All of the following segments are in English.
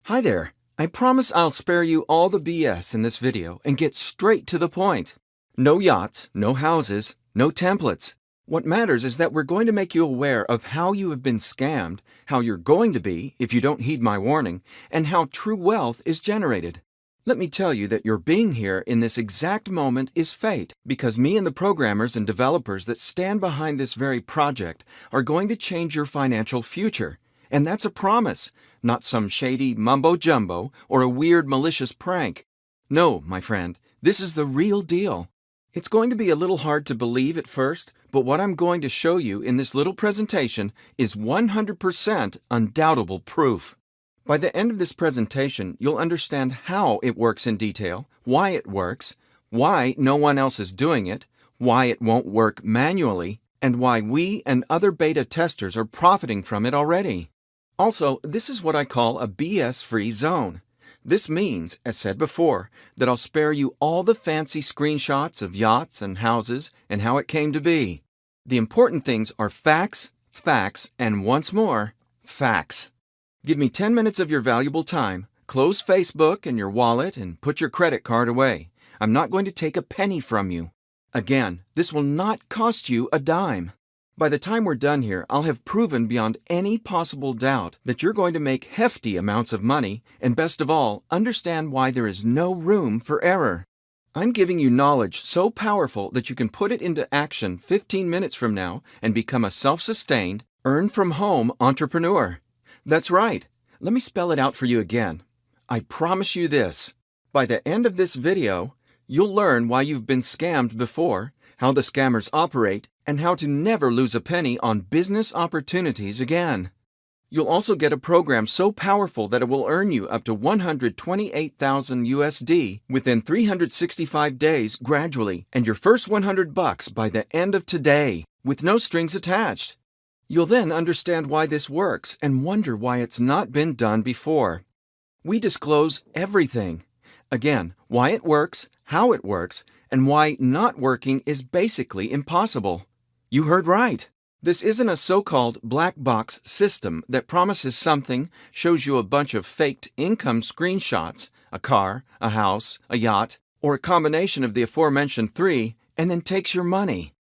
Hi there. I promise I'll spare you all the BS in this video and get straight to the point. No yachts, no houses, no templates. What matters is that we're going to make you aware of how you have been scammed, how you're going to be if you don't heed my warning, and how true wealth is generated. Let me tell you that your being here in this exact moment is fate, because me and the programmers and developers that stand behind this very project are going to change your financial future. And that's a promise, not some shady mumbo-jumbo or a weird malicious prank. No, my friend, this is the real deal. It's going to be a little hard to believe at first, but what I'm going to show you in this little presentation is 100% undoubtable proof. By the end of this presentation, you'll understand how it works in detail, why it works, why no one else is doing it, why it won't work manually, and why we and other beta testers are profiting from it already. Also, this is what I call a BS-free zone. This means, as said before, that I'll spare you all the fancy screenshots of yachts and houses and how it came to be. The important things are facts, facts, and once more, facts. Give me 10 minutes of your valuable time, close Facebook and your wallet, and put your credit card away. I'm not going to take a penny from you. Again, this will not cost you a dime. By the time we're done here, I'll have proven beyond any possible doubt that you're going to make hefty amounts of money and, best of all, understand why there is no room for error. I'm giving you knowledge so powerful that you can put it into action 15 minutes from now and become a self-sustained, earn-from-home entrepreneur. That's right. Let me spell it out for you again. I promise you this. By the end of this video, you'll learn why you've been scammed before, how the scammers operate, and how to never lose a penny on business opportunities again. You'll also get a program so powerful that it will earn you up to 128,000 USD within 365 days gradually, and your first $100 by the end of today, with no strings attached. You'll then understand why this works and wonder why it's not been done before. We disclose everything. Again, why it works, how it works, and why not working is basically impossible. You heard right. This isn't a so-called black box system that promises something, shows you a bunch of faked income screenshots, a car, a house, a yacht, or a combination of the aforementioned three, and then takes your money.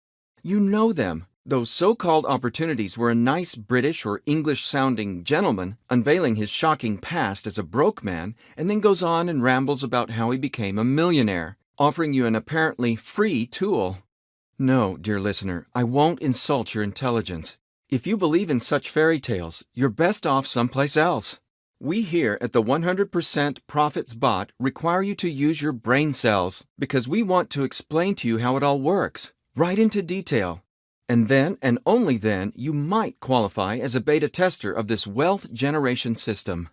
You know them. Those so-called opportunities were a nice British or English-sounding gentleman unveiling his shocking past as a broke man and then goes on and rambles about how he became a millionaire, offering you an apparently free tool. No, dear listener, I won't insult your intelligence. If you believe in such fairy tales, you're best off someplace else. We here at the 100% Profits Bot require you to use your brain cells because we want to explain to you how it all works, right into detail. And then, and only then, you might qualify as a beta tester of this wealth generation system.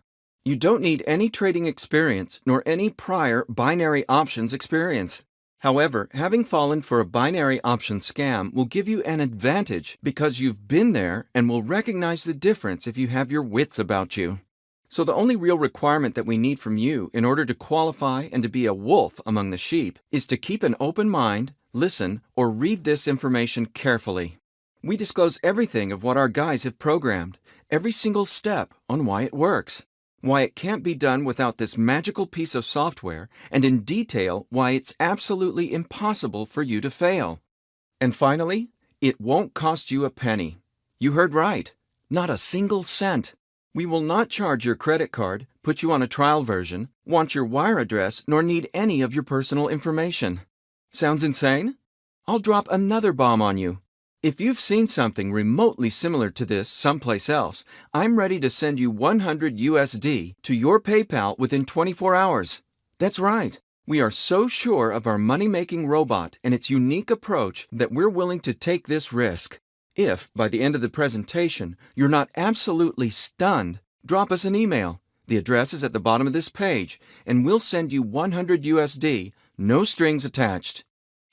You don't need any trading experience nor any prior binary options experience. However, having fallen for a binary option scam will give you an advantage because you've been there and will recognize the difference if you have your wits about you. So the only real requirement that we need from you in order to qualify and to be a wolf among the sheep is to keep an open mind, listen, or read this information carefully. We disclose everything of what our guys have programmed, every single step on why it works, why it can't be done without this magical piece of software, and in detail why it's absolutely impossible for you to fail. And finally, it won't cost you a penny. You heard right. Not a single cent. We will not charge your credit card, put you on a trial version, want your wire address, nor need any of your personal information. Sounds insane? I'll drop another bomb on you. If you've seen something remotely similar to this someplace else, I'm ready to send you 100 USD to your PayPal within 24 hours. That's right. We are so sure of our money-making robot and its unique approach that we're willing to take this risk. If, by the end of the presentation, you're not absolutely stunned, drop us an email. The address is at the bottom of this page, and we'll send you 100 USD, no strings attached.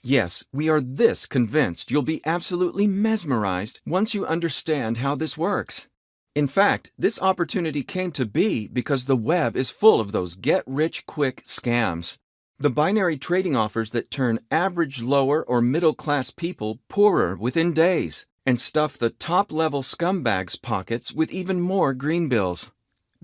Yes, we are this convinced you'll be absolutely mesmerized once you understand how this works. In fact, this opportunity came to be because the web is full of those get-rich-quick scams. The binary trading offers that turn average lower or middle-class people poorer within days and stuff the top-level scumbags' pockets with even more green bills.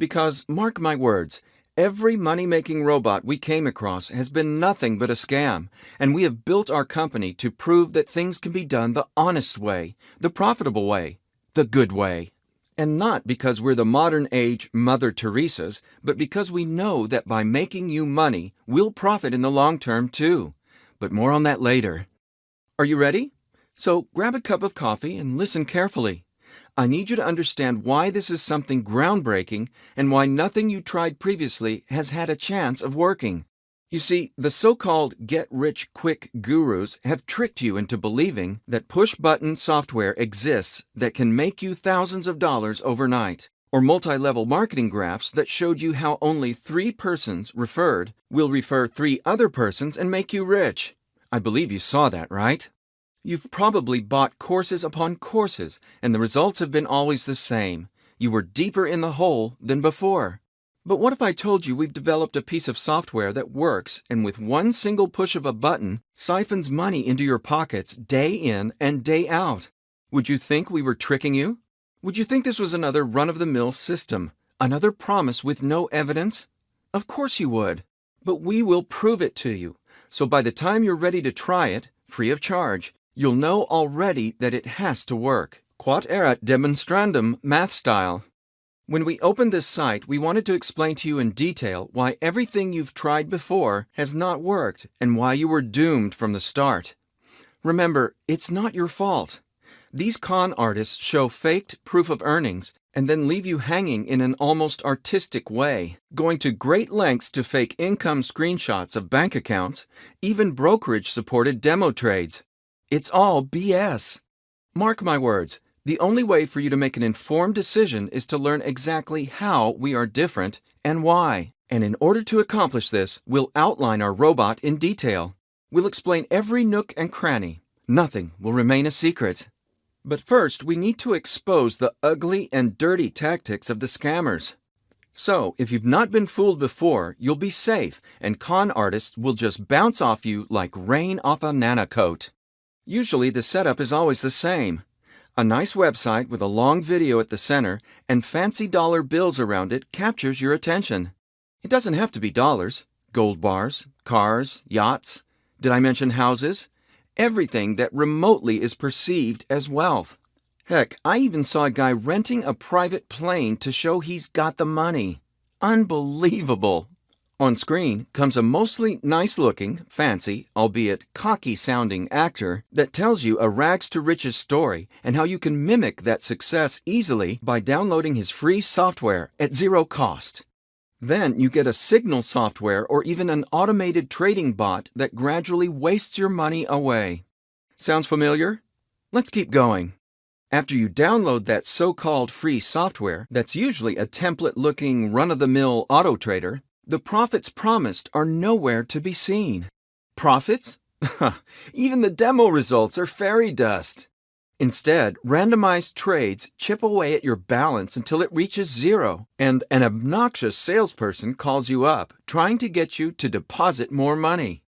Because, mark my words, every money-making robot we came across has been nothing but a scam, and we have built our company to prove that things can be done the honest way, the profitable way, the good way. And not because we're the modern age Mother Teresas, but because we know that by making you money, we'll profit in the long term too. But more on that later. Are you ready? So grab a cup of coffee and listen carefully. I need you to understand why this is something groundbreaking and why nothing you tried previously has had a chance of working. You see, the so-called get-rich-quick gurus have tricked you into believing that push-button software exists that can make you thousands of dollars overnight, or multi-level marketing graphs that showed you how only 3 persons referred will refer 3 other persons and make you rich. I believe you saw that, right? You've probably bought courses upon courses, and the results have been always the same. You were deeper in the hole than before. But what if I told you we've developed a piece of software that works and with one single push of a button siphons money into your pockets day in and day out? Would you think we were tricking you? Would you think this was another run-of-the-mill system, another promise with no evidence? Of course you would. But we will prove it to you. So by the time you're ready to try it, free of charge, you'll know already that it has to work. Quod erat demonstrandum math style. When we opened this site, we wanted to explain to you in detail why everything you've tried before has not worked and why you were doomed from the start. Remember, it's not your fault. These con artists show faked proof of earnings and then leave you hanging in an almost artistic way, going to great lengths to fake income screenshots of bank accounts, even brokerage-supported demo trades. It's all BS. Mark my words. The only way for you to make an informed decision is to learn exactly how we are different and why. And in order to accomplish this, we'll outline our robot in detail. We'll explain every nook and cranny. Nothing will remain a secret. But first, we need to expose the ugly and dirty tactics of the scammers. So, if you've not been fooled before, you'll be safe, and con artists will just bounce off you like rain off a nana coat. Usually, the setup is always the same. A nice website with a long video at the center and fancy dollar bills around it captures your attention. It doesn't have to be dollars. Gold bars, cars, yachts. Did I mention houses? Everything that remotely is perceived as wealth. Heck, I even saw a guy renting a private plane to show he's got the money. Unbelievable! On screen comes a mostly nice-looking, fancy, albeit cocky-sounding actor that tells you a rags-to-riches story and how you can mimic that success easily by downloading his free software at zero cost. Then you get a signal software or even an automated trading bot that gradually wastes your money away. Sounds familiar? Let's keep going. After you download that so-called free software that's usually a template-looking run-of-the-mill auto trader, the profits promised are nowhere to be seen. Profits? Even the demo results are fairy dust. Instead, randomized trades chip away at your balance until it reaches zero, and an obnoxious salesperson calls you up, trying to get you to deposit more money.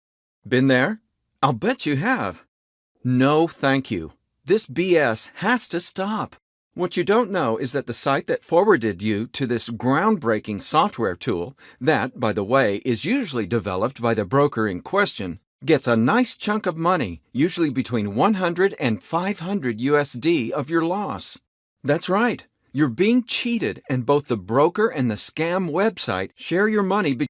Been there? I'll bet you have. No, thank you. This BS has to stop. What you don't know is that the site that forwarded you to this groundbreaking software tool, that, by the way, is usually developed by the broker in question, gets a nice chunk of money, usually between 100 and 500 USD of your loss. That's right. You're being cheated, and both the broker and the scam website share your money